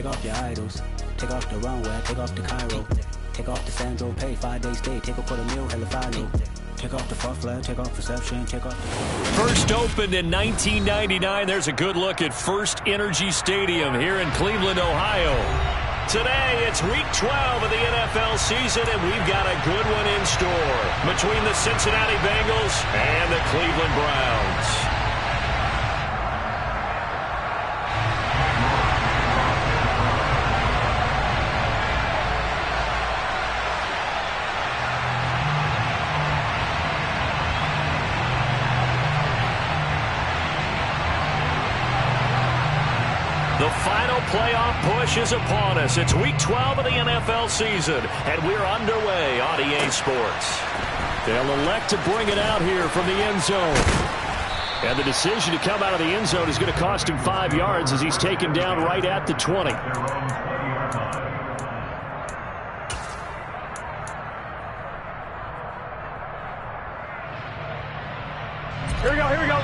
off your idols. Take off the runway, take off the Cairo. Take off the Sandro pay, 5-day stay. Take a $250,000, hella final. Take off the far flag, take off reception, take off the... First opened in 1999. There's a good look at First Energy Stadium here in Cleveland, Ohio. Today, it's Week 12 of the NFL season, and we've got a good one in store between the Cincinnati Bengals and the Cleveland Browns. The final playoff push is upon us. It's Week 12 of the NFL season, and we're underway on EA Sports. They'll elect to bring it out here from the end zone. And the decision to come out of the end zone is going to cost him 5 yards as he's taken down right at the 20. Here we go, here we go.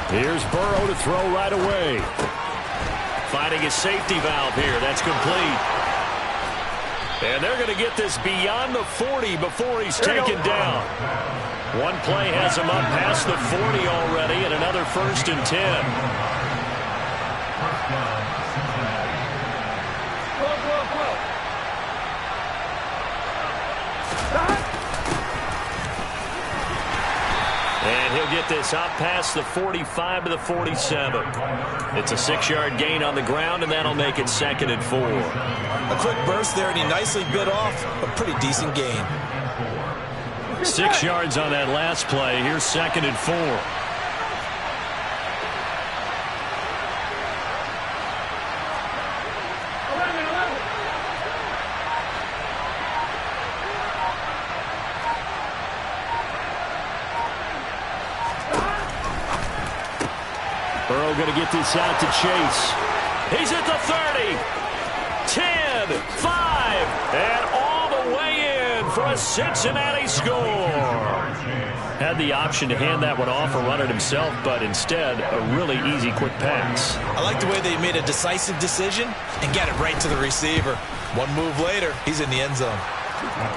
Here's Burrow to throw right away. Finding his safety valve here. That's complete. And they're going to get this beyond the 40 before he's taken down. One play has him up past the 40 already, and another 1st and 10. And he'll get this up past the 45 to the 47. It's a 6-yard gain on the ground, and that'll make it 2nd and 4. A quick burst there, and he nicely bit off a pretty decent gain. 6 yards on that last play. Here's 2nd and 4. Burrow going to get this out to Chase. He's at the 30, 10, 5, and all the way in for a Cincinnati score. Had the option to hand that one off or run it himself, but instead a really easy quick pass. I like the way they made a decisive decision and got it right to the receiver. One move later, he's in the end zone.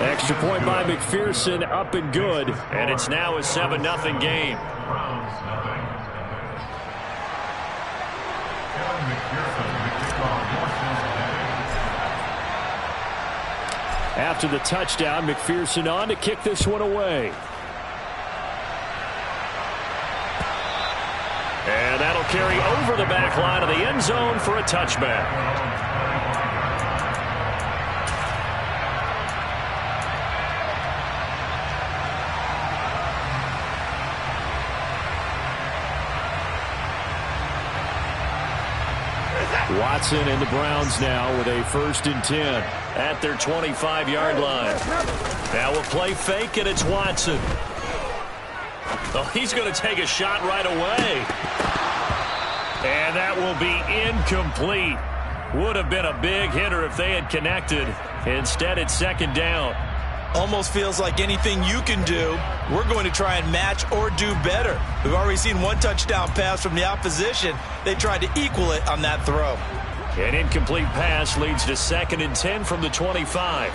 Extra point by McPherson, up and good, and it's now a 7-0 game. After the touchdown, McPherson on to kick this one away. And that'll carry over the back line of the end zone for a touchback. Watson and the Browns now with a 1st and 10 at their 25-yard line. Now we'll play fake, and it's Watson. Oh, he's going to take a shot right away. And that will be incomplete. Would have been a big hitter if they had connected. Instead, it's 2nd down. Almost feels like anything you can do, we're going to try and match or do better. We've already seen one touchdown pass from the opposition. They tried to equal it on that throw. An incomplete pass leads to 2nd and 10 from the 25.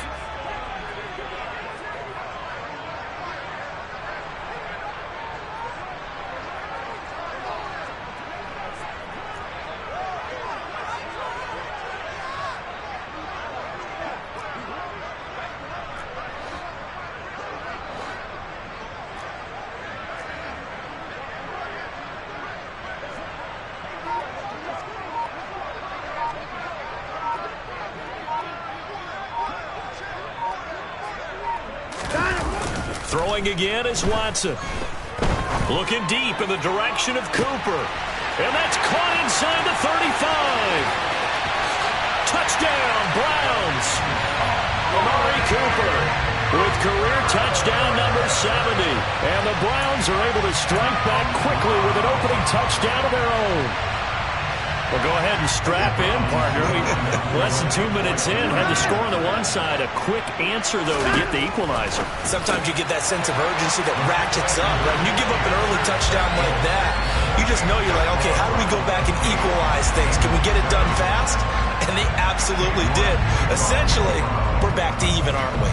Throwing again is Watson. Looking deep in the direction of Cooper. And that's caught inside the 35. Touchdown, Browns. Amari Cooper with career touchdown number 70. And the Browns are able to strike back quickly with an opening touchdown of their own. Well, go ahead and strap in, partner. We less than 2 minutes in, had the score on the one side. A quick answer, though, to get the equalizer. Sometimes you get that sense of urgency that ratchets up, right? When you give up an early touchdown like that, you just know you're like, okay, how do we go back and equalize things? Can we get it done fast? And they absolutely did. Essentially, we're back to even, aren't we?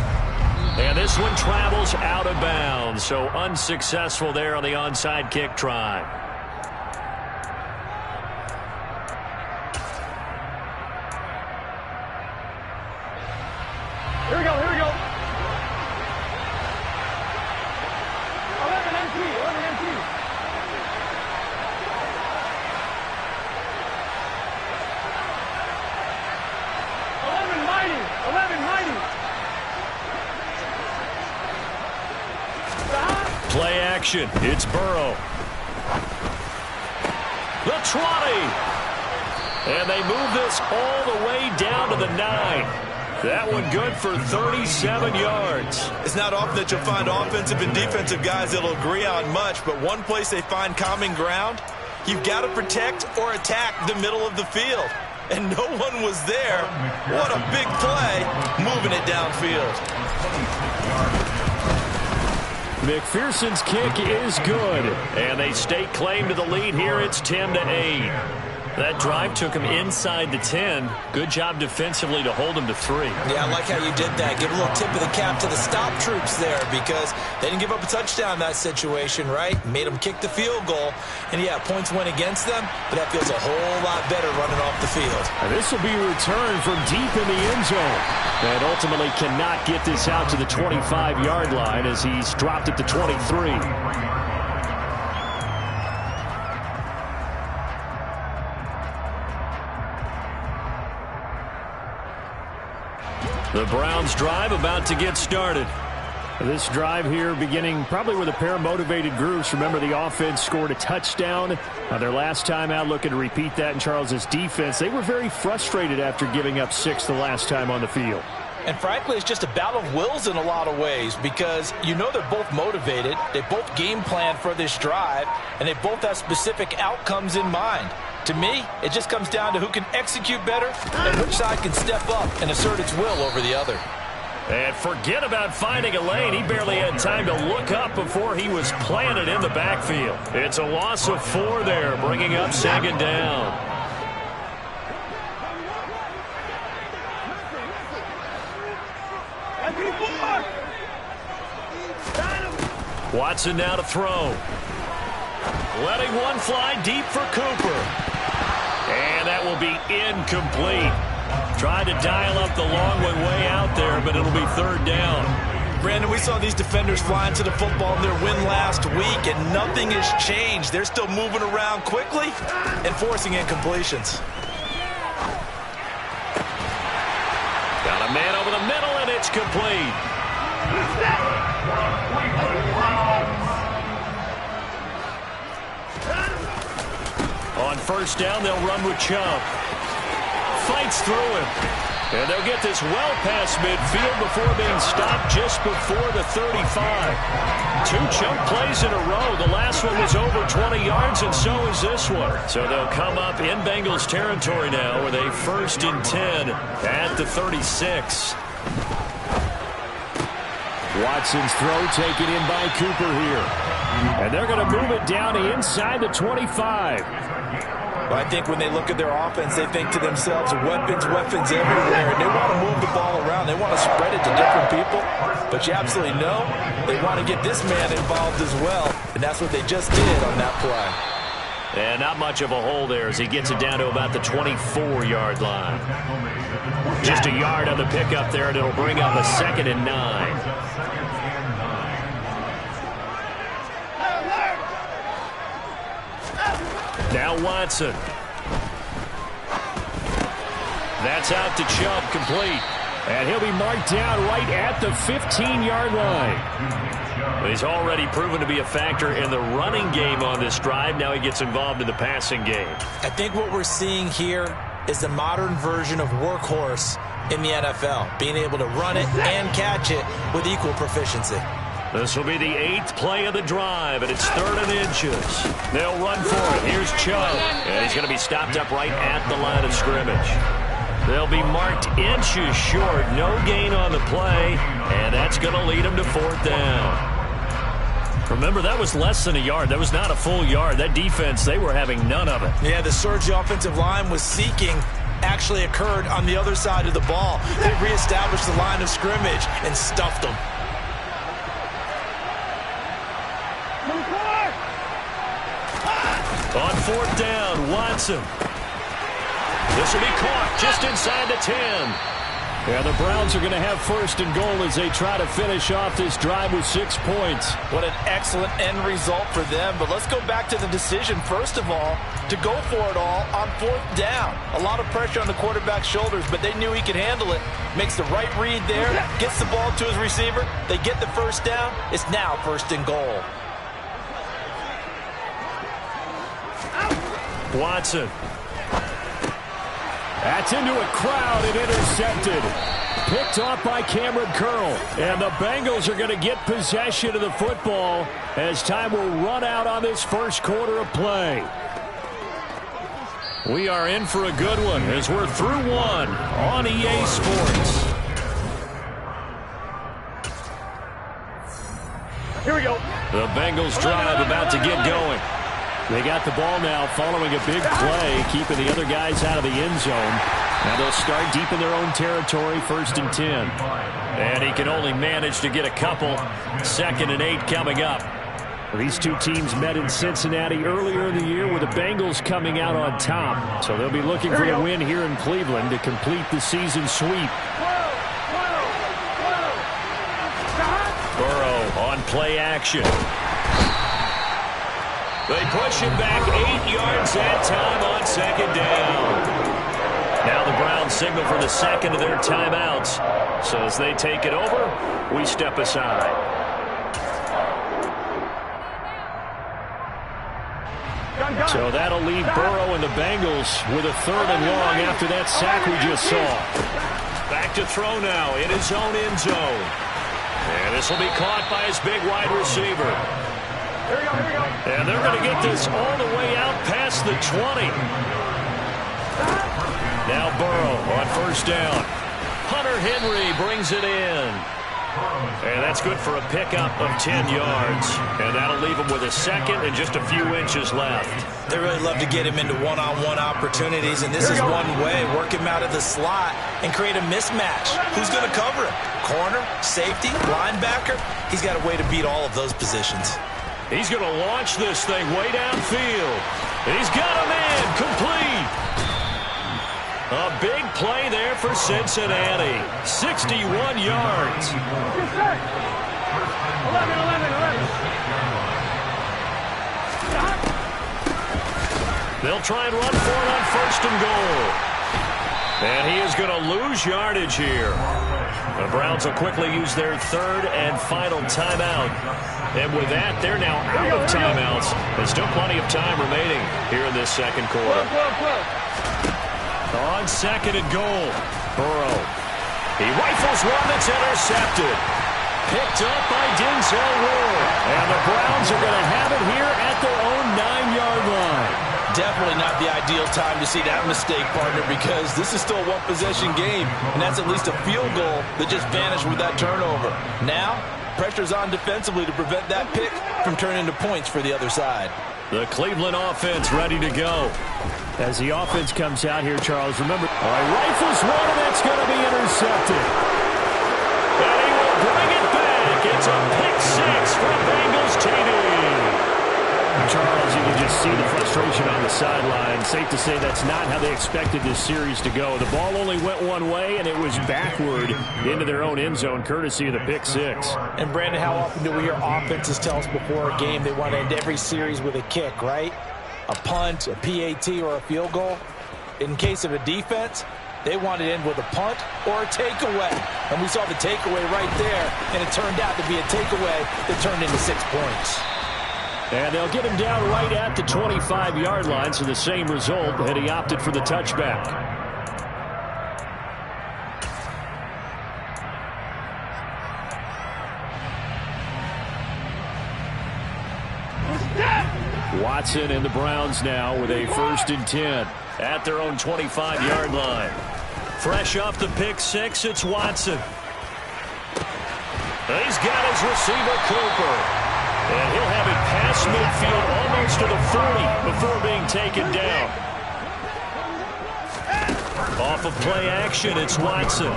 And this one travels out of bounds, so unsuccessful there on the onside kick try. Here we go, here we go. 11 MT, 11 MT. 11 mighty, 11 mighty. Play action. It's Burrow. The 20. And they move this all the way down to the 9. That one good for 37 yards. It's not often that you'll find offensive and defensive guys that'll agree on much, but one place they find common ground, you've got to protect or attack the middle of the field. And no one was there. What a big play, moving it downfield. McPherson's kick is good, and they stake claim to the lead here. It's 10-8. That drive took him inside the 10. Good job defensively to hold him to 3. Yeah, I like how you did that. Give a little tip of the cap to the stop troops there because they didn't give up a touchdown in that situation, right? Made them kick the field goal. And, yeah, points went against them, but that feels a whole lot better running off the field. And this will be returned from deep in the end zone. And ultimately cannot get this out to the 25-yard line as he's dropped at the 23. The Browns drive about to get started. This drive here beginning probably with a pair of motivated groups. Remember, the offense scored a touchdown. Their last time out, looking to repeat that in Charles's defense. They were very frustrated after giving up 6 the last time on the field. And frankly, it's just a battle of wills in a lot of ways because you know they're both motivated. They both game plan for this drive, and they both have specific outcomes in mind. To me, it just comes down to who can execute better and which side can step up and assert its will over the other. And forget about finding a lane. He barely had time to look up before he was planted in the backfield. It's a loss of 4 there, bringing up 2nd down. Watson now to throw. Letting one fly deep for Cooper. And that will be incomplete. Tried to dial up the long one way out there, but it'll be 3rd down. Brandon, we saw these defenders flying to the football in their win last week, and nothing has changed. They're still moving around quickly and forcing incompletions. Got a man over the middle, and it's complete. On 1st down, they'll run with Chubb. Fights through him. And they'll get this well past midfield before being stopped just before the 35. 2 chunk plays in a row. The last one was over 20 yards, and so is this one. So they'll come up in Bengals territory now with a 1st and 10 at the 36. Watson's throw taken in by Cooper here. And they're going to move it down inside the 25. Well, I think when they look at their offense, they think to themselves, weapons everywhere. And they want to move the ball around. They want to spread it to different people. But you absolutely know they want to get this man involved as well. And that's what they just did on that play. And not much of a hole there as he gets it down to about the 24-yard line. Just a yard on the pickup there, and it'll bring up a 2nd and 9. Now Watson. That's out to Chubb, complete. And he'll be marked down right at the 15-yard line. He's already proven to be a factor in the running game on this drive. Now he gets involved in the passing game. I think what we're seeing here is the modern version of workhorse in the NFL, being able to run it and catch it with equal proficiency. This will be the 8th play of the drive, and it's 3rd and inches. They'll run for it. Here's Chubb, and he's going to be stopped up right at the line of scrimmage. They'll be marked inches short. No gain on the play, and that's going to lead them to 4th down. Remember, that was less than a yard. That was not a full yard. That defense, they were having none of it. Yeah, the surge the offensive line was seeking actually occurred on the other side of the ball. They reestablished the line of scrimmage and stuffed them. On fourth down, Watson. This will be caught just inside the 10. Yeah, the Browns are going to have first and goal as they try to finish off this drive with 6 points. What an excellent end result for them. But let's go back to the decision, first of all, to go for it all on fourth down. A lot of pressure on the quarterback's shoulders, but they knew he could handle it. Makes the right read there, gets the ball to his receiver. They get the first down. It's now first and goal. Watson. That's into a crowd and intercepted. Picked off by Cameron Curl. And the Bengals are going to get possession of the football as time will run out on this first quarter of play. We are in for a good one as we're through one on EA Sports. Here we go. The Bengals drive about to get going. They got the ball now following a big play, keeping the other guys out of the end zone. Now they'll start deep in their own territory, 1st and 10. And he can only manage to get a couple. 2nd and 8 coming up. These two teams met in Cincinnati earlier in the year with the Bengals coming out on top. So they'll be looking for a win here in Cleveland to complete the season sweep. Burrow on play action. They push him back 8 yards that time on 2nd down. Now the Browns signal for the second of their timeouts. So as they take it over, we step aside. So that'll leave Burrow and the Bengals with a 3rd and long after that sack we just saw. Back to throw now in his own end zone. And this will be caught by his big wide receiver. And they're going to get this all the way out past the 20. Now Burrow on 1st down. Hunter Henry brings it in. And that's good for a pickup of 10 yards. And that'll leave him with a 2nd and just a few inches left. They really love to get him into one-on-one opportunities, and this is one way. Work him out of the slot and create a mismatch. Who's going to cover him? Corner, safety, linebacker? He's got a way to beat all of those positions. He's going to launch this thing way downfield. He's got a man complete. A big play there for Cincinnati. 61 yards. 11. They'll try and run for it on 1st and goal. And he is going to lose yardage here. The Browns will quickly use their 3rd and final timeout. And with that, they're now out of timeouts. There's still plenty of time remaining here in this second quarter. On 2nd and goal, Burrow. He rifles one that's intercepted. Picked up by Denzel Ward. And the Browns are going to have it here at their own 9-yard line. Definitely not the ideal time to see that mistake, partner, because this is still a one-possession game, and that's at least a field goal that just vanished with that turnover. Now, pressure's on defensively to prevent that pick from turning into points for the other side. The Cleveland offense ready to go. As the offense comes out here, Charles, remember, rifles one, and that's going to be intercepted. And he will bring it back. It's a pick 6 for Bengals TD. Charles, you can just see the frustration on the sideline. Safe to say that's not how they expected this series to go. The ball only went one way, and it was backward into their own end zone, courtesy of the pick 6. And, Brandon, how often do we hear offenses tell us before a game they want to end every series with a kick, right? A punt, a PAT, or a field goal. In case of a defense, they want to end with a punt or a takeaway. And we saw the takeaway right there, and it turned out to be a takeaway that turned into 6 points. And they'll get him down right at the 25-yard line, so the same result, and he opted for the touchback. Watson and the Browns now with a 1st and 10 at their own 25-yard line. Fresh off the pick 6, it's Watson. He's got his receiver, Cooper. And he'll have it past midfield almost to the 40 before being taken down. Off of play action, it's Watson.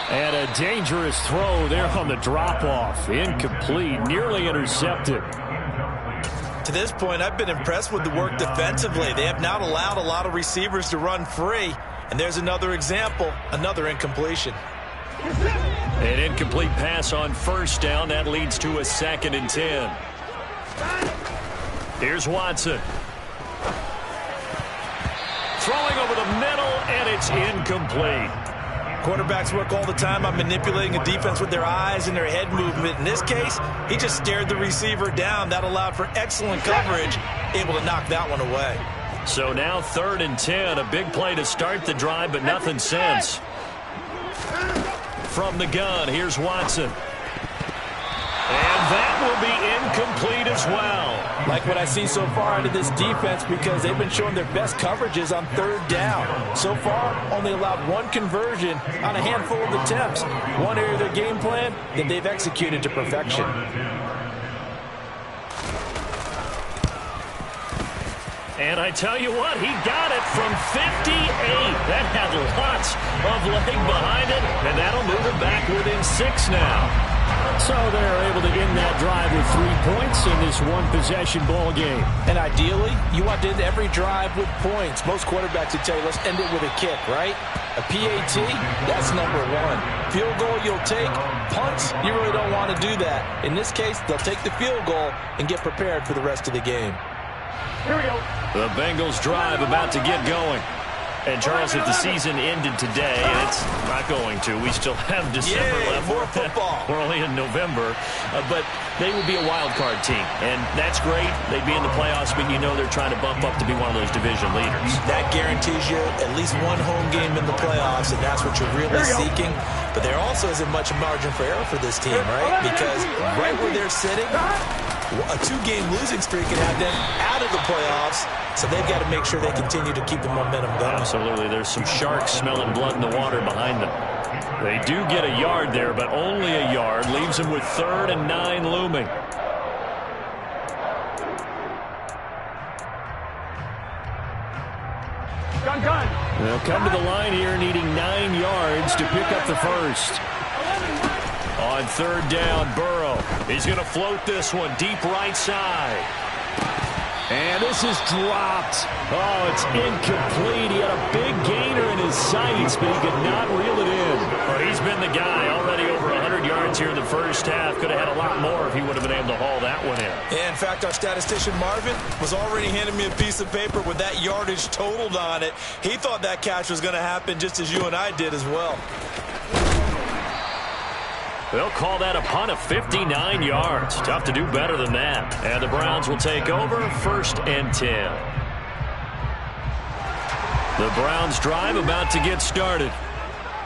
And a dangerous throw there on the drop-off. Incomplete, nearly intercepted. To this point, I've been impressed with the work defensively. They have not allowed a lot of receivers to run free. And there's another example, another incompletion. An incomplete pass on first down. That leads to a 2nd and 10. Here's Watson. Throwing over the middle, and it's incomplete. Quarterbacks work all the time on manipulating a defense with their eyes and their head movement. In this case, he just stared the receiver down. That allowed for excellent coverage, able to knock that one away. So now 3rd and 10, a big play to start the drive, but nothing since. From the gun, here's Watson. And that will be incomplete as well. Like what I see so far out of this defense, because they've been showing their best coverages on 3rd down. So far, only allowed 1 conversion on a handful of attempts. One area of their game plan that they've executed to perfection. And I tell you what, he got it from 58. That had lots of leg behind it, and that'll move it back within 6 now. So they're able to end that drive with 3 points in this one-possession ball game. And ideally, you want to end every drive with points. Most quarterbacks would tell you, let's end it with a kick, right? A PAT, that's number 1. Field goal you'll take. Punts, you really don't want to do that. In this case, they'll take the field goal and get prepared for the rest of the game. Here we go. The Bengals drive about to get going. And, Charles, if the season ended today, and it's not going to, we still have December left. More football. We're only in November. But they would be a wild card team. And that's great. They'd be in the playoffs, but you know they're trying to bump up to be one of those division leaders. That guarantees you at least 1 home game in the playoffs, and that's what you're really seeking. But there also isn't much margin for error for this team, right? Because right where they're sitting, a 2-game losing streak can have them out of the playoffs, so they've got to make sure they continue to keep the momentum going. Absolutely. There's some sharks smelling blood in the water behind them. They do get a yard there, but only a yard. Leaves them with 3rd and 9 looming. Gun. They'll come to the line here needing 9 yards to pick up the first. On 3rd down, Burrow. He's going to float this one deep right side. And this is dropped. Oh, it's incomplete. He had a big gainer in his sights, but he could not reel it in. Well, he's been the guy already over 100 yards here in the first half. Could have had a lot more if he would have been able to haul that one in. Yeah, in fact, our statistician Marvin was already handing me a piece of paper with that yardage totaled on it. He thought that catch was going to happen just as you and I did as well. They'll call that a punt of 59 yards. Tough to do better than that. And the Browns will take over 1st and 10. The Browns drive about to get started.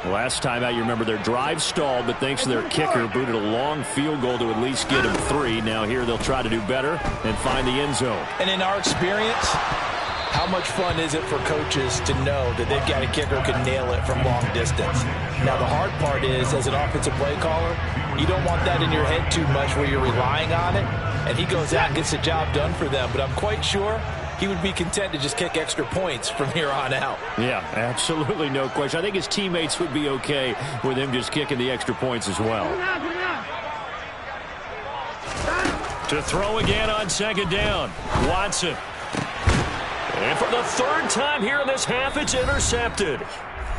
Last time out, you remember their drive stalled, but thanks to their kicker, booted a long field goal to at least get them 3. Now here they'll try to do better and find the end zone. And in our experience, how much fun is it for coaches to know that they've got a kicker who can nail it from long distance? Now, the hard part is, as an offensive play caller, you don't want that in your head too much where you're relying on it, and he goes out and gets the job done for them. But I'm quite sure he would be content to just kick extra points from here on out. Yeah, absolutely no question. I think his teammates would be okay with him just kicking the extra points as well. To throw again on 2nd down, Watson. And for the 3rd time here in this half, it's intercepted.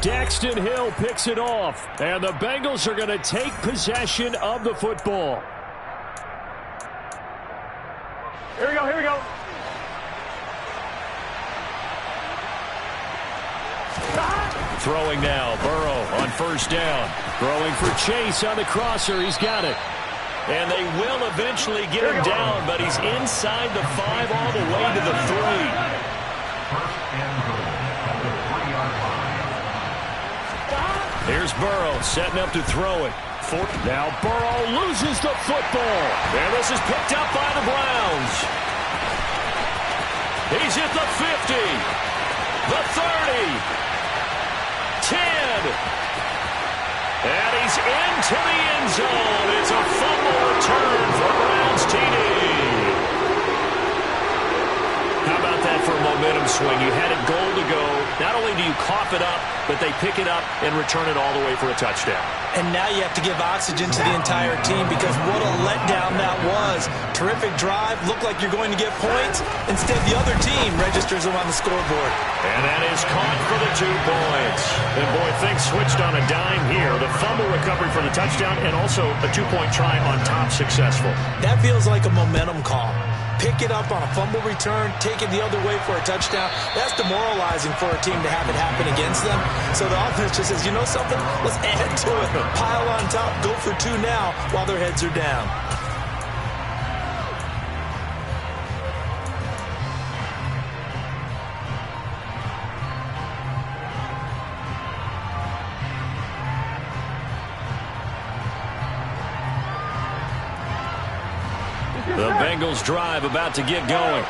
Daxton Hill picks it off, and the Bengals are going to take possession of the football. Here we go. Throwing now, Burrow on 1st down. Throwing for Chase on the crosser. He's got it. And they will eventually get him down, but he's inside the 5 all the way to the 3. Here's Burrow setting up to throw it. Now Burrow loses the football. And this is picked up by the Browns. He's at the 50, the 30, 10. And he's into the end zone. It's a fumble return for Browns TD. How about that for a momentum swing? You had it goal to go. Not only do you cough it up, but they pick it up and return it all the way for a touchdown. And now you have to give oxygen to the entire team because what a letdown that was. Terrific drive. Looked like you're going to get points. Instead, the other team registers them on the scoreboard. And that is caught for the 2 points. And, boy, things switched on a dime here. The fumble recovery for the touchdown and also a 2-point try on top successful. That feels like a momentum call. Pick it up on a fumble return, take it the other way for a touchdown. That's demoralizing for a team to have it happen against them. So the offense just says, you know something? Let's add to it. Pile on top, go for 2 now while their heads are down. The Bengals drive about to get going.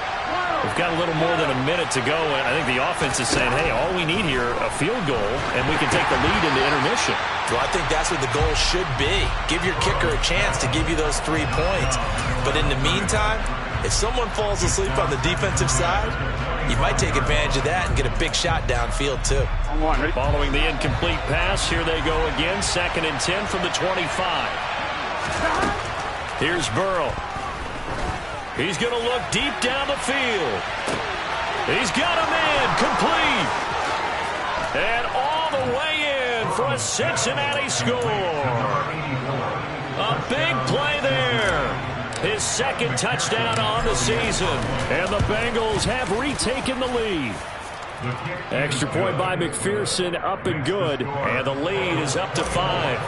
We've got a little more than a minute to go, and I think the offense is saying, hey, all we need here, a field goal, and we can take the lead into intermission. Well, I think that's what the goal should be. Give your kicker a chance to give you those 3 points. But in the meantime, if someone falls asleep on the defensive side, you might take advantage of that and get a big shot downfield, too. Following the incomplete pass, here they go again, 2nd and 10 from the 25. Here's Burrow. He's going to look deep down the field. He's got a man complete. And all the way in for a Cincinnati score. A big play there. His 2nd touchdown on the season. And the Bengals have retaken the lead. Extra point by McPherson, up and good. And the lead is up to 5.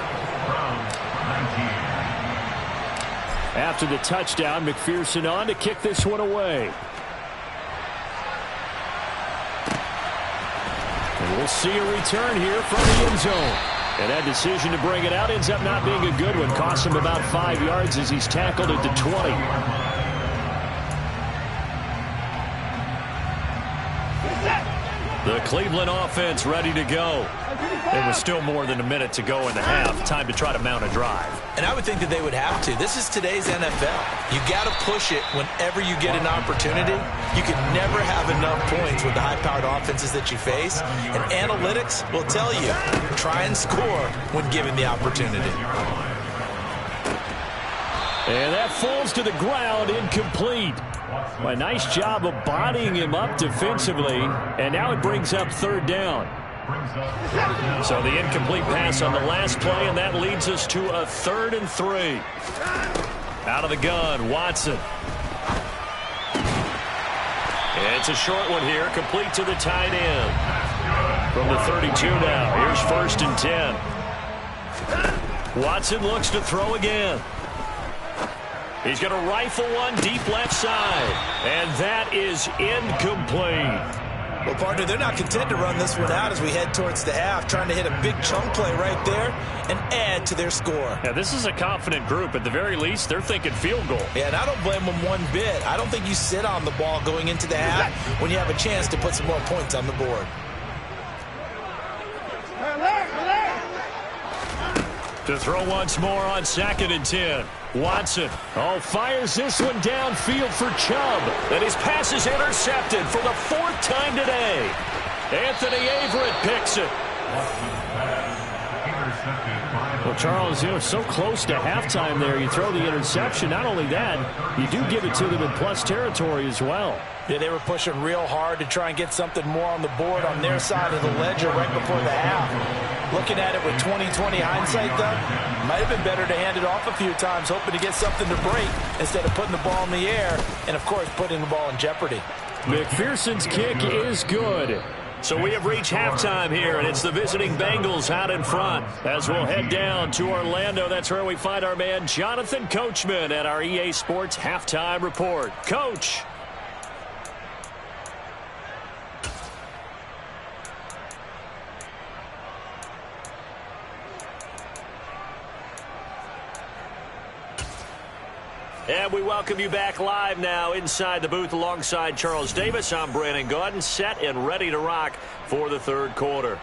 After the touchdown, McPherson on to kick this one away. And we'll see a return here from the end zone. And that decision to bring it out ends up not being a good one. Costs him about 5 yards as he's tackled at the 20. The Cleveland offense ready to go. There was still more than a minute to go in the half. Time to try to mount a drive. And I would think that they would have to. This is today's NFL. You got to push it whenever you get an opportunity. You can never have enough points with the high-powered offenses that you face. And analytics will tell you, try and score when given the opportunity. And that falls to the ground, incomplete. A nice job of bodying him up defensively, and now it brings up 3rd down. So the incomplete pass on the last play, and that leads us to a 3rd and 3. Out of the gun, Watson. It's a short one here, complete to the tight end. From the 32 now, here's 1st and 10. Watson looks to throw again. He's going to rifle one deep left side. And that is incomplete. Well, partner, they're not content to run this one out as we head towards the half, trying to hit a big chunk play right there and add to their score. Yeah, this is a confident group. At the very least, they're thinking field goal. Yeah, and I don't blame them one bit. I don't think you sit on the ball going into the half when you have a chance to put some more points on the board. To throw once more on 2nd and 10. Watson fires this one downfield for Chubb. And his pass is intercepted for the 4th time today. Anthony Averett picks it. Well, Charles, so close to halftime there. You throw the interception. Not only that, you do give it to them in plus territory as well. Yeah, they were pushing real hard to try and get something more on the board on their side of the ledger right before the half. Looking at it with 20/20 hindsight, though, might have been better to hand it off a few times, hoping to get something to break instead of putting the ball in the air and, of course, putting the ball in jeopardy. McPherson's kick is good. So we have reached halftime here, and it's the visiting Bengals out in front. As we'll head down to Orlando, that's where we find our man Jonathan Coachman at our EA Sports Halftime Report. Coach. And we welcome you back live now inside the booth alongside Charles Davis. I'm Brandon Gaudin, set and ready to rock for the 3rd quarter.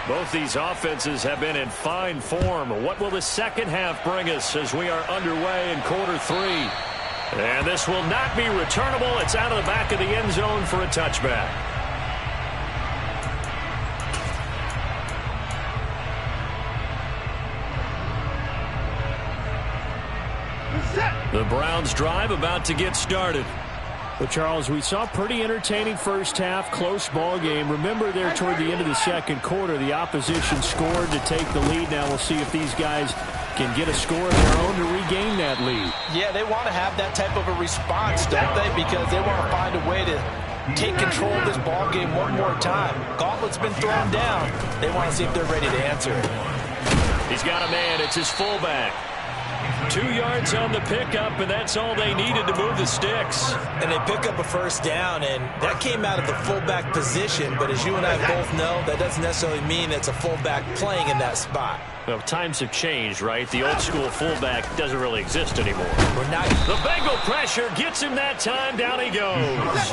Both these offenses have been in fine form. What will the second half bring us as we are underway in quarter 3? And this will not be returnable. It's out of the back of the end zone for a touchback. The Browns drive about to get started. Well, Charles, we saw pretty entertaining first half, close ball game. Remember there toward the end of the second quarter, the opposition scored to take the lead. Now we'll see if these guys can get a score of their own to regain that lead. Yeah, they want to have that type of a response, don't they? Because they want to find a way to take control of this ball game one more time. Gauntlet's been thrown down. They want to see if they're ready to answer it. He's got a man. It's his fullback. 2 yards on the pickup, and that's all they needed to move the sticks. And they pick up a first down, and that came out of the fullback position. But as you and I both know, that doesn't necessarily mean that's a fullback playing in that spot. Well, times have changed, right? The old school fullback doesn't really exist anymore. We're not. The Bengal pressure gets him that time. Down he goes.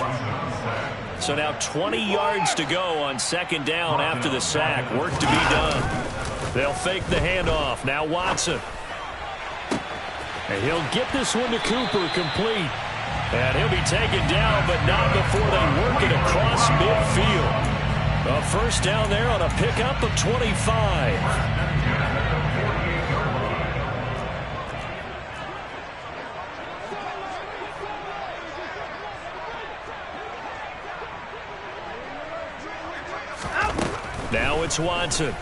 So now 20 yards to go on second down after the sack. Work to be done. They'll fake the handoff. Now Watson. And he'll get this one to Cooper, complete. And he'll be taken down, but not before they work it across midfield. A first down there on a pickup of 25. Now it's Watson.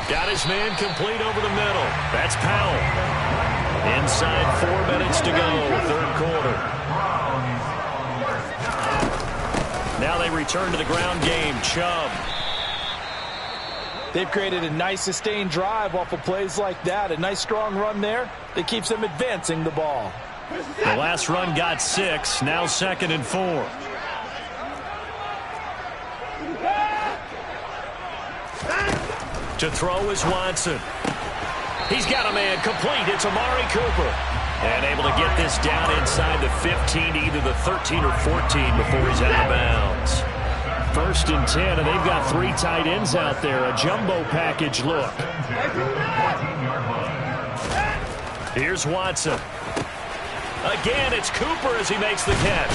Got his man complete over the middle. That's Powell. Inside 4 minutes to go, third quarter. Now they return to the ground game. Chubb. They've created a nice sustained drive off of plays like that. A nice strong run there that keeps them advancing the ball. The last run got 6. Now 2nd and 4. To throw is Watson. He's got a man complete. It's Amari Cooper. And able to get this down inside the 15, either the 13 or 14 before he's out of bounds. 1st and 10, and they've got 3 tight ends out there. A jumbo package look. Here's Watson. Again, it's Cooper as he makes the catch.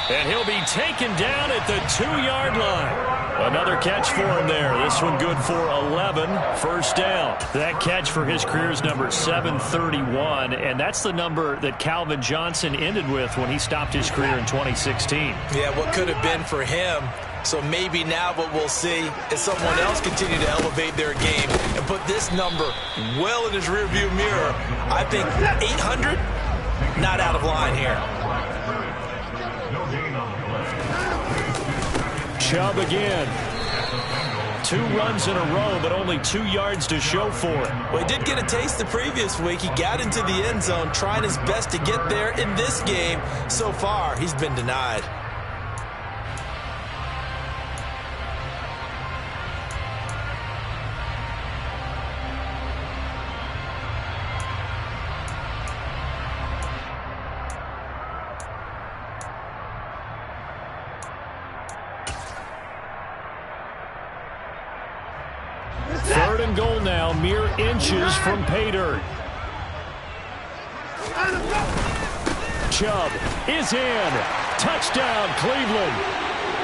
And he'll be taken down at the 2-yard line. Another catch for him there. This one good for 11. First down. That catch for his career is number 731, and that's the number that Calvin Johnson ended with when he stopped his career in 2016. Yeah, what could have been for him. So maybe now what we'll see is someone else continue to elevate their game and put this number well in his rearview mirror. I think 800, not out of line here. Chubb again. 2 runs in a row, but only 2 yards to show for it. Well, he did get a taste the previous week. He got into the end zone, trying his best to get there in this game. So far, he's been denied. Third and goal now, mere inches from pay dirt. Chubb is in. Touchdown, Cleveland.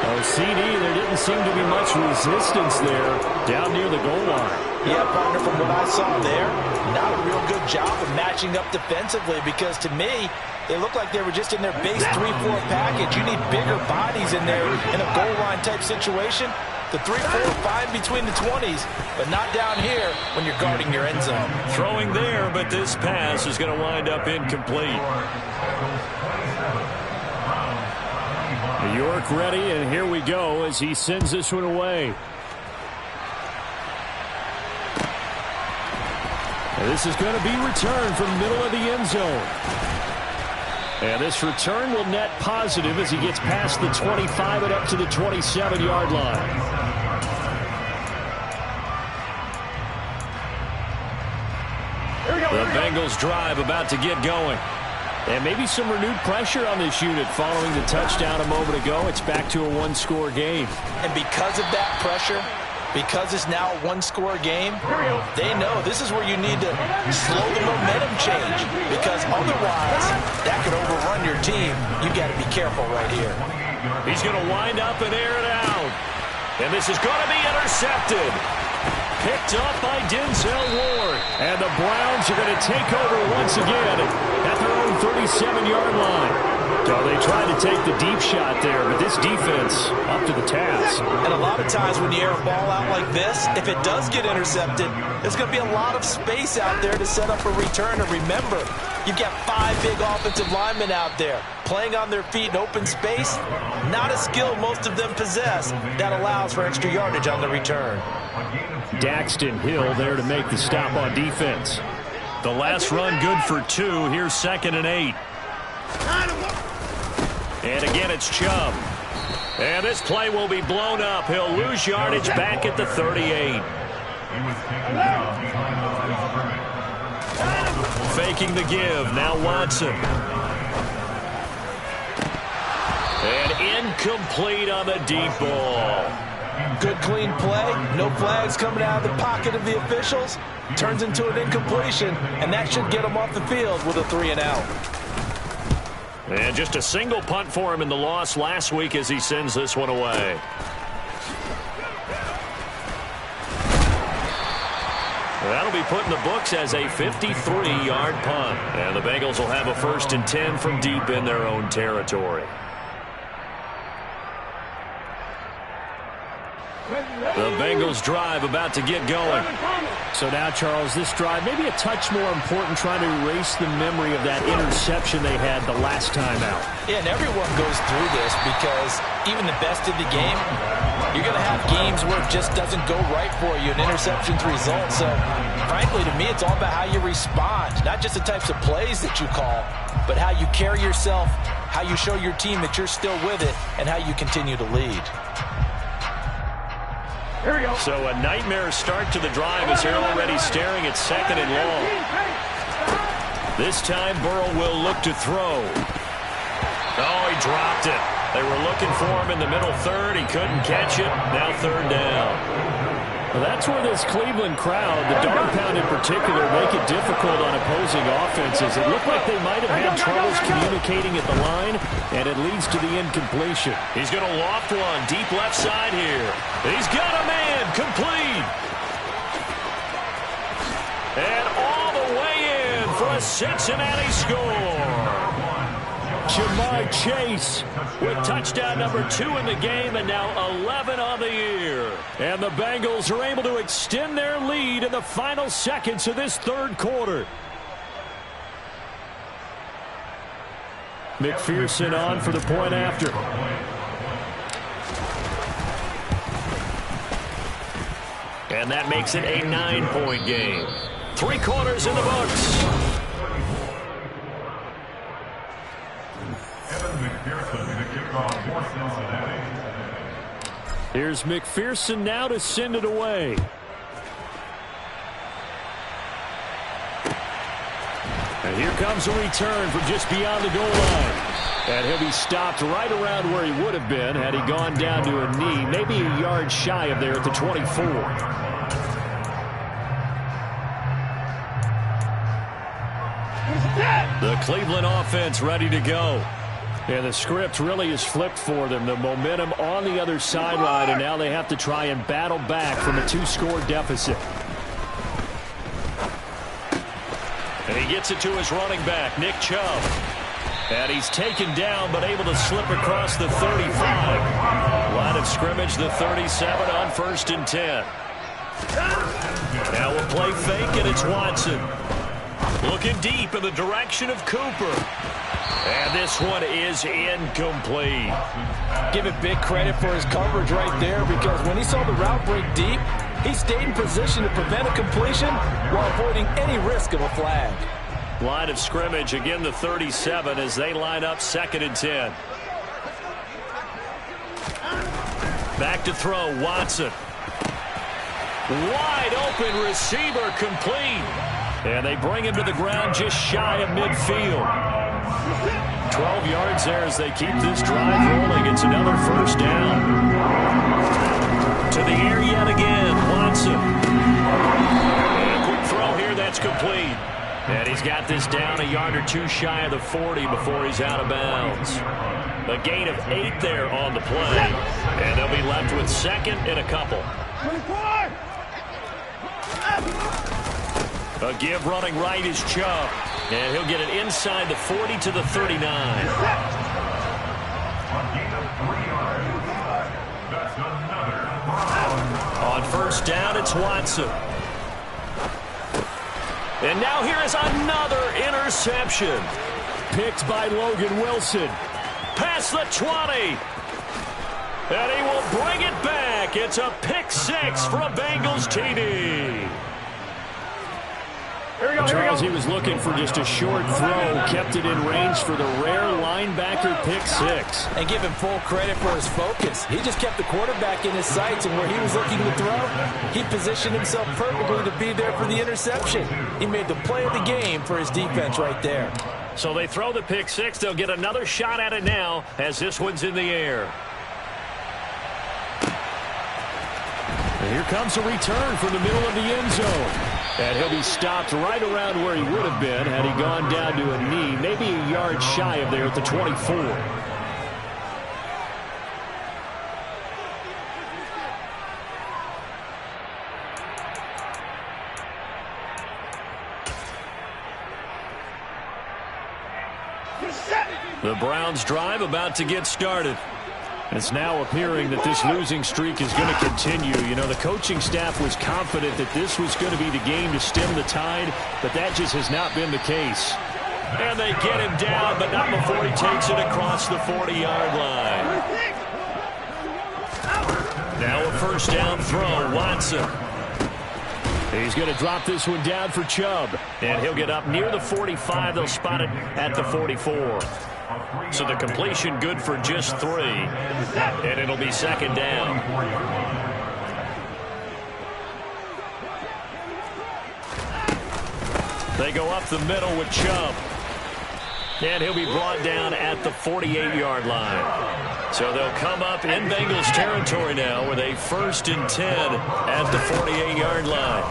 Oh, CD, there didn't seem to be much resistance there down near the goal line. Yeah, partner, from what I saw there, not a real good job of matching up defensively, because to me, they look like they were just in their base 3-4 package. You need bigger bodies in there in a goal line type situation. The 3-4, fine between the 20s, but not down here when you're guarding your end zone. Throwing there, but this pass is going to wind up incomplete. New York ready, and here we go as he sends this one away. And this is going to be returned from the middle of the end zone. And this return will net positive as he gets past the 25 and up to the 27-yard line. The Bengals drive about to get going. And maybe some renewed pressure on this unit following the touchdown a moment ago. It's back to a one-score game. And because of that pressure, because it's now a one-score game, they know this is where you need to slow the momentum change, because otherwise that could overrun your team. You got to be careful right here. He's going to wind up and air it out. And this is going to be intercepted. Picked up by Denzel Ward. And the Browns are going to take over once again at their own 37-yard line. So they tried to take the deep shot there, but this defense up to the task. And a lot of times when you air a ball out like this, if it does get intercepted, there's going to be a lot of space out there to set up a return. And remember, you've got 5 big offensive linemen out there playing on their feet in open space. Not a skill most of them possess that allows for extra yardage on the return. Daxton Hill there to make the stop on defense. The last run good for 2. Here's 2nd and 8. And again, it's Chubb. And this play will be blown up. He'll lose yardage back at the 38. Faking the give. Now Watson. And incomplete on the deep ball. Good clean play. No flags coming out of the pocket of the officials. Turns into an incompletion, and that should get him off the field with a 3-and-out. And just a single punt for him in the loss last week as he sends this one away. That'll be put in the books as a 53-yard punt. And the Bengals will have a 1st and 10 from deep in their own territory. The Bengals drive about to get going. So now, Charles, this drive maybe a touch more important, trying to erase the memory of that interception they had the last time out. Yeah, and everyone goes through this because even the best of the game, you're going to have games where it just doesn't go right for you, and interceptions result. So, frankly, to me, it's all about how you respond, not just the types of plays that you call, but how you carry yourself, how you show your team that you're still with it, and how you continue to lead. Here we go. So a nightmare start to the drive as they're already staring at 2nd and long. This time Burrow will look to throw. Oh, he dropped it. They were looking for him in the middle third. He couldn't catch it. Now 3rd down. Well, that's where this Cleveland crowd, the dog pound in particular, make it difficult on opposing offenses. It looked like they might have had troubles communicating at the line, and it leads to the incompletion. He's going to loft one deep left side here. He's got a man complete. And all the way in for a Cincinnati score. Jamar Chase with touchdown number 2 in the game and now 11 on the year. And the Bengals are able to extend their lead in the final seconds of this 3rd quarter. McPherson on for the point after. And that makes it a 9-point game. 3 quarters in the books. Here's McPherson now to send it away. And here comes a return from just beyond the goal line. And he'll be stopped right around where he would have been had he gone down to a knee, maybe a yard shy of there at the 24. The Cleveland offense ready to go. And the script really is flipped for them. The momentum on the other sideline, and now they have to try and battle back from a 2-score deficit. And he gets it to his running back, Nick Chubb. And he's taken down, but able to slip across the 35. Line of scrimmage, the 37 on 1st and 10. Now we'll play fake, and it's Watson. Looking deep in the direction of Cooper. And this one is incomplete. Give it big credit for his coverage right there, because when he saw the route break deep, he stayed in position to prevent a completion while avoiding any risk of a flag. Line of scrimmage, again the 37 as they line up 2nd and 10. Back to throw, Watson. Wide open receiver complete. And they bring him to the ground just shy of midfield. 12 yards there as they keep this drive rolling. It's another first down. To the air yet again, Watson. And a quick throw here, that's complete. And he's got this down a yard or two shy of the 40 before he's out of bounds. A gain of 8 there on the play. And they'll be left with second and a couple. A give running right is Chubb. And he'll get it inside the 40 to the 39. On first down, it's Watson. And now here is another interception. Picked by Logan Wilson. Past the 20. And he will bring it back. It's a pick six for a Bengals TD. Charles, he was looking for just a short throw, kept it in range for the rare linebacker pick six. And give him full credit for his focus. He just kept the quarterback in his sights, and where he was looking to throw, he positioned himself perfectly to be there for the interception. He made the play of the game for his defense right there. So they throw the pick six. They'll get another shot at it now as this one's in the air. And here comes a return from the middle of the end zone. And he'll be stopped right around where he would have been had he gone down to a knee, maybe a yard shy of there at the 24. The Browns drive about to get started. It's now appearing that this losing streak is going to continue. You know, the coaching staff was confident that this was going to be the game to stem the tide, but that just has not been the case. And they get him down, but not before he takes it across the 40-yard line. Now a first down throw, Watson. He's going to drop this one down for Chubb. And he'll get up near the 45. They'll spot it at the 44. So the completion good for just 3. And it'll be second down. They go up the middle with Chubb. And he'll be brought down at the 48-yard line. So they'll come up in Bengals territory now with a 1st and 10 at the 48-yard line.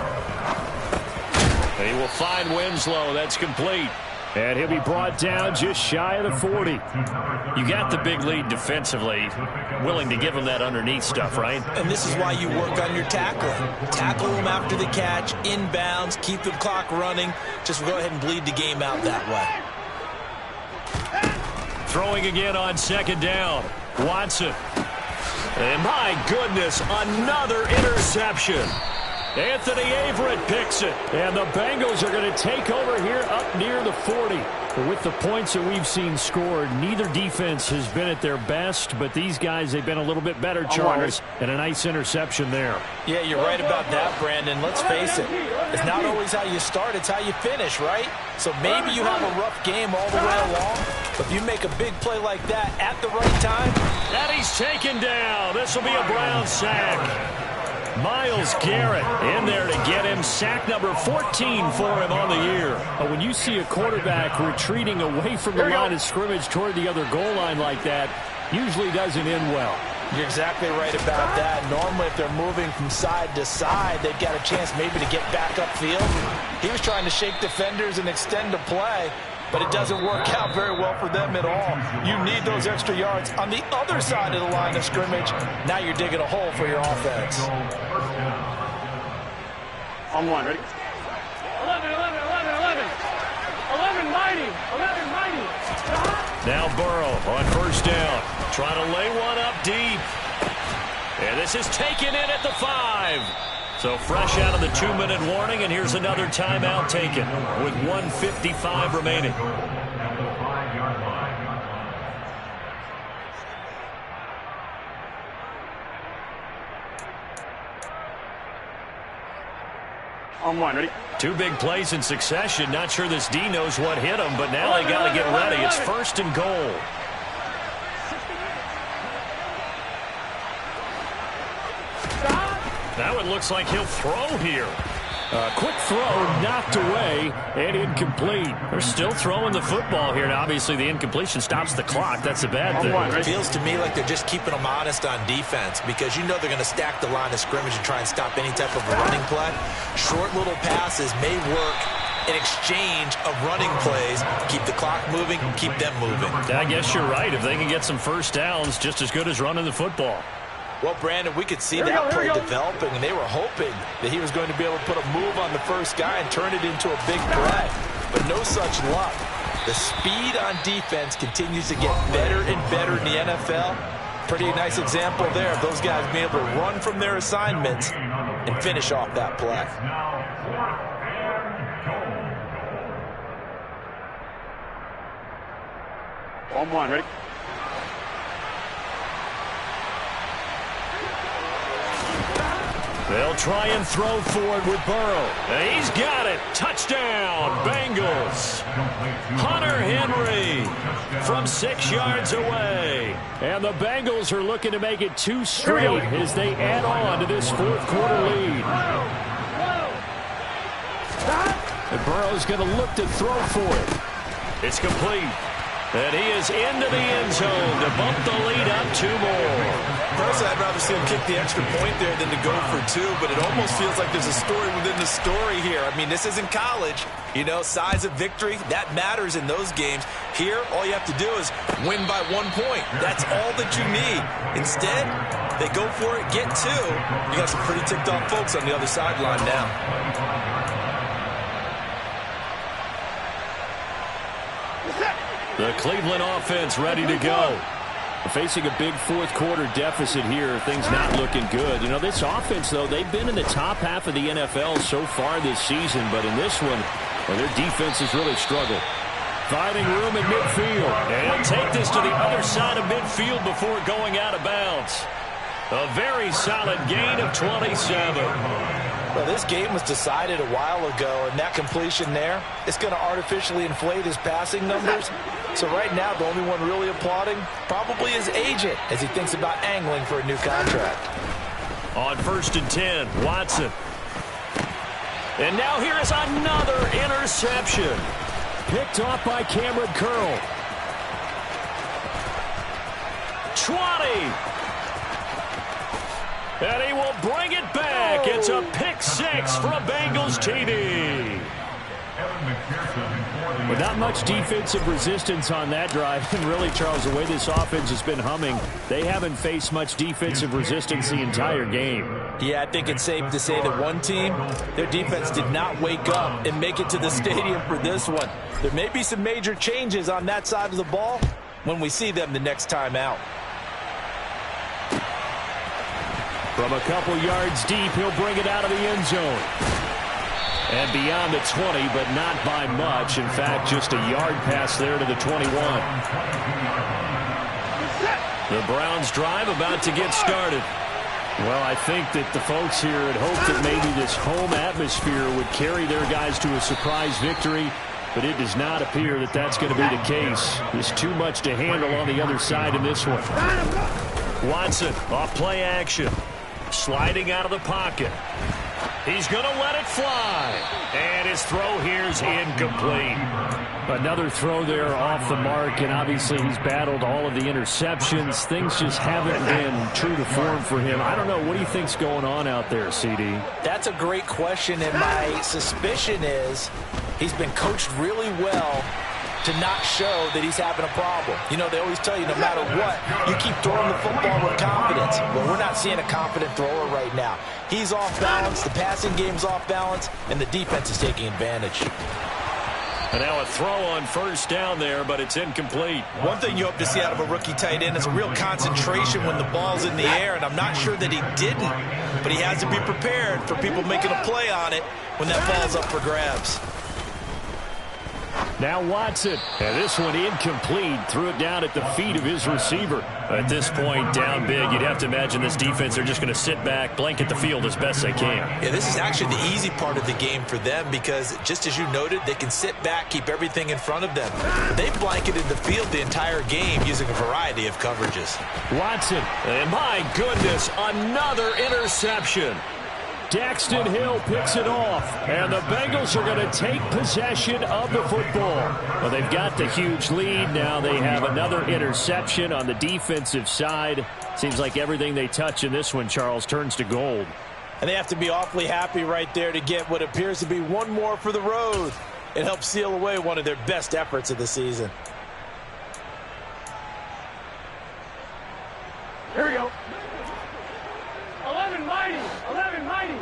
He will find Winslow. That's complete. And he'll be brought down just shy of the 40. You got the big lead defensively. Willing to give him that underneath stuff, right? And this is why you work on your tackling. Tackle them after the catch, inbounds, keep the clock running. Just go ahead and bleed the game out that way. Throwing again on second down. Watson. And my goodness, another interception. Anthony Averett picks it. And the Bengals are going to take over here up near the 40. With the points that we've seen scored, neither defense has been at their best, but these guys, they've been a little bit better, Charles, and a nice interception there. Yeah, you're right about that, Brandon. Let's face it. It's not always how you start, it's how you finish, right? So maybe you have a rough game all the way along, but if you make a big play like that at the right time. And he's taken down. This will be a Brown sack. Myles Garrett in there to get him. Sack number 14 for him on the year. When you see a quarterback retreating away from the line of scrimmage toward the other goal line like that, usually doesn't end well. You're exactly right about that. Normally, if they're moving from side to side, they've got a chance maybe to get back upfield. He was trying to shake defenders and extend the play, but it doesn't work out very well for them at all. You need those extra yards on the other side of the line of scrimmage. Now you're digging a hole for your offense. On one, ready? 11, 11, 11, 11. 11, mighty. 11, mighty. Now Burrow on first down. Trying to lay one up deep. And this is taken in at the 5. So fresh out of the 2-minute warning, and here's another timeout taken with 1:55 remaining. On one, ready? 2 big plays in succession. Not sure this D knows what hit him, but now they got to get ready. It's 1st and goal. Now it looks like he'll throw here. Quick throw, knocked away, and incomplete. They're still throwing the football here. Now, obviously, the incompletion stops the clock. That's a bad thing. It feels to me like they're just keeping them honest on defense because you know they're going to stack the line of scrimmage and try and stop any type of a running play. Short little passes may work in exchange of running plays. Keep the clock moving, keep them moving. I guess you're right. If they can get some first downs, just as good as running the football. Well, Brandon, we could see that play developing, and they were hoping that he was going to be able to put a move on the first guy and turn it into a big play. But no such luck. The speed on defense continues to get better and better in the NFL. Pretty nice example there of those guys being able to run from their assignments and finish off that play. On 1, ready? They'll try and throw for it with Burrow. And he's got it. Touchdown, Bengals. Hunter Henry from 6 yards away. And the Bengals are looking to make it 2 straight as they add on to this fourth quarter lead. And Burrow's going to look to throw for it. It's complete. And he is into the end zone to bump the lead up 2 more. Personally, I'd rather see him kick the extra point there than to go for 2, but it almost feels like there's a story within the story here. I mean, this isn't college. You know, size of victory, that matters in those games. Here, all you have to do is win by 1 point. That's all that you need. Instead, they go for it, get 2. You got some pretty ticked off folks on the other sideline now. The Cleveland offense ready to go. Facing a big fourth quarter deficit here, things not looking good. You know, this offense, though, they've been in the top half of the NFL so far this season, but in this one, well, their defense has really struggled. Finding room in midfield. And take this to the other side of midfield before going out of bounds. A very solid gain of 27. Well, this game was decided a while ago, and that completion there, it's going to artificially inflate his passing numbers. So right now, the only one really applauding probably his agent as he thinks about angling for a new contract. On 1st and 10, Watson. And now here is another interception. Picked off by Cameron Curl. 20. And he will bring it back. It's a pick 6 for a Bengals TD. Well, not much defensive resistance on that drive. And really, Charles, the way this offense has been humming, they haven't faced much defensive resistance the entire game. Yeah, I think it's safe to say that one team, their defense did not wake up and make it to the stadium for this one. There may be some major changes on that side of the ball when we see them the next time out. From a couple yards deep, he'll bring it out of the end zone. And beyond the 20, but not by much. In fact, just a yard pass there to the 21. The Browns drive about to get started. Well, I think that the folks here had hoped that maybe this home atmosphere would carry their guys to a surprise victory, but it does not appear that that's going to be the case. There's too much to handle on the other side in this one. Watson off play action. Sliding out of the pocket. He's going to let it fly. And his throw here is incomplete. Another throw there off the mark, and obviously he's battled all of the interceptions. Things just haven't been true to form for him. I don't know. What do you think's going on out there, CD? That's a great question, and my suspicion is he's been coached really well to not show that he's having a problem. You know, they always tell you no matter what, you keep throwing the football with confidence. Well, we're not seeing a confident thrower right now. He's off balance, the passing game's off balance, and the defense is taking advantage. And now a throw on 1st down there, but it's incomplete. One thing you hope to see out of a rookie tight end is a real concentration when the ball's in the air, and I'm not sure that he didn't, but he has to be prepared for people making a play on it when that ball's up for grabs. Now Watson, and this one incomplete, threw it down at the feet of his receiver. At this point, down big, you'd have to imagine this defense, they're just going to sit back, blanket the field as best they can. Yeah, this is actually the easy part of the game for them because, just as you noted, they can sit back, keep everything in front of them. They've blanketed the field the entire game using a variety of coverages. Watson. And my goodness, another interception. Daxton Hill picks it off, and the Bengals are going to take possession of the football. Well, they've got the huge lead. Now they have another interception on the defensive side. Seems like everything they touch in this one, Charles, turns to gold. And they have to be awfully happy right there to get what appears to be one more for the road. It helps seal away one of their best efforts of the season. Here we go. 11 mighty. 11 mighty.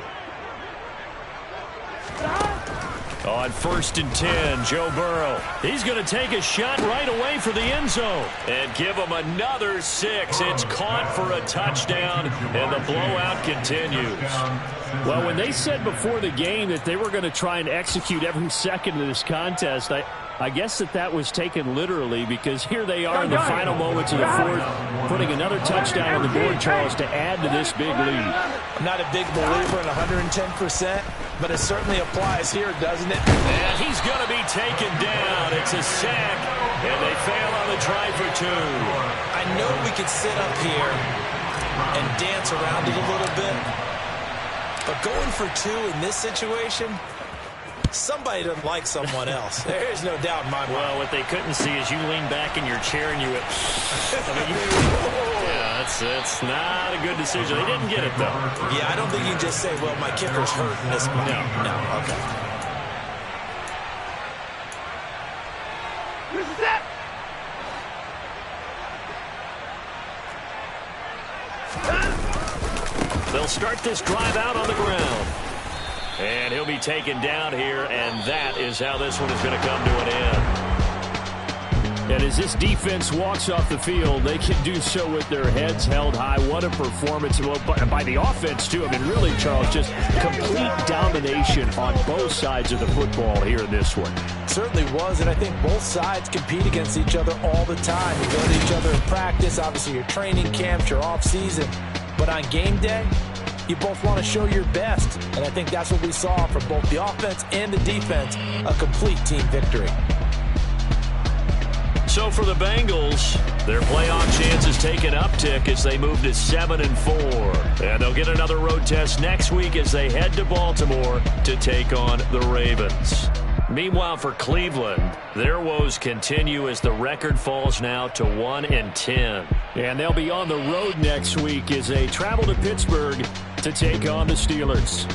On 1st and 10, Joe Burrow. He's going to take a shot right away for the end zone. And give him another 6. It's caught for a touchdown, and the blowout continues. Well, when they said before the game that they were going to try and execute every second of this contest, I guess that was taken literally, because here they are in the final moments of the fourth, putting another touchdown on the board, Charles, to add to this big lead. I'm not a big believer in 110%, but it certainly applies here, doesn't it? And he's going to be taken down. It's a sack, and they fail on the try for 2. I know we could sit up here and dance around it a little bit, but going for 2 in this situation, somebody doesn't like someone else. There is no doubt in my mind. Well, what they couldn't see is you lean back in your chair and you went, yeah, that's not a good decision. They didn't get it, though. Yeah, I don't think you can just say, well, my kicker's hurt in this one. No, okay. This is it. They'll start this drive out on the ground. And he'll be taken down here, and that is how this one is going to come to an end. And as this defense walks off the field, they can do so with their heads held high. What a performance by the offense, too. I mean, really, Charles, just complete domination on both sides of the football here in this one. Certainly was, and I think both sides compete against each other all the time. You go to each other in practice, obviously your training camps, your off-season. But on game day, you both want to show your best, and I think that's what we saw from both the offense and the defense, a complete team victory. So for the Bengals, their playoff chances take an uptick as they move to 7-4. And they'll get another road test next week as they head to Baltimore to take on the Ravens. Meanwhile, for Cleveland, their woes continue as the record falls now to 1-10. And they'll be on the road next week as they travel to Pittsburgh to take on the Steelers.